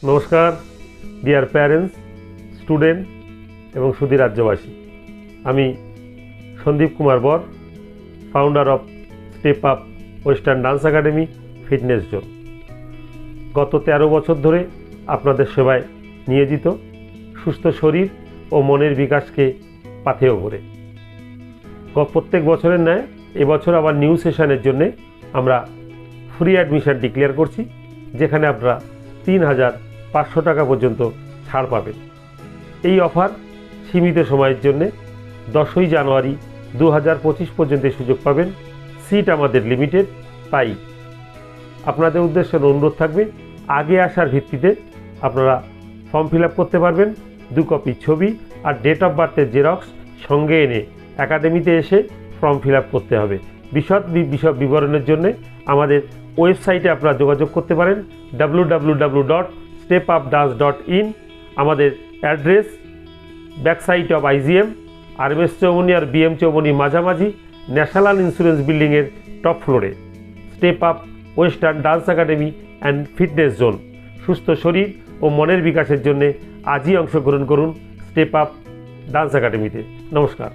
নমস্কার deer parents, student এবং সুধী রাজ্যবাসী। আমি সন্দীপ কুমার বর, founder of step up western dance academy fitness zone. গত 13 বছর ধরে আপনাদের সেবায় নিয়োজিত, সুস্থ শরীর ও মনের বিকাশকে পাথেয় করে। প্রত্যেক বছরের ন্যায় এবছর আবার নিউ সেশনের জন্যে আমরা ফ্রি অ্যাডমিশন ডিক্লেয়ার করছি, যেখানে আপনারা 3,500 টাকা পর্যন্ত ছাড় পাবেন। এই অফার সীমিত সময়ের জন্যে 10ই জানুয়ারি 2025 পর্যন্ত সুযোগ পাবেন। সিট আমাদের লিমিটেড, তাই আপনাদের উদ্দেশ্যে অনুরোধ থাকবে আগে আসার ভিত্তিতে আপনারা ফর্ম ফিল আপ করতে পারবেন। 2 কপি ছবি আর ডেট অফ বার্থের জেরক্স সঙ্গে এনে একাডেমিতে এসে ফর্ম ফিল আপ করতে হবে। বিশদ বিবরণের জন্য আমাদের ওয়েবসাইটে আপনারা যোগাযোগ করতে পারেন www.stepupdance.in। আমাদের address back side of IGM, RMS Chowmuhani আর BM চৌমনি মাঝামাঝি, ন্যাশনাল ইন্স্যুরেন্স বিল্ডিংয়ের টপ ফ্লোরে। Step up western dance academy and fitness zone. সুস্থ শরীর ও মনের বিকাশের জন্য আজই অংশগ্রহণ করুন স্টেপ আপ ডান্স একাডেমিতে। নমস্কার।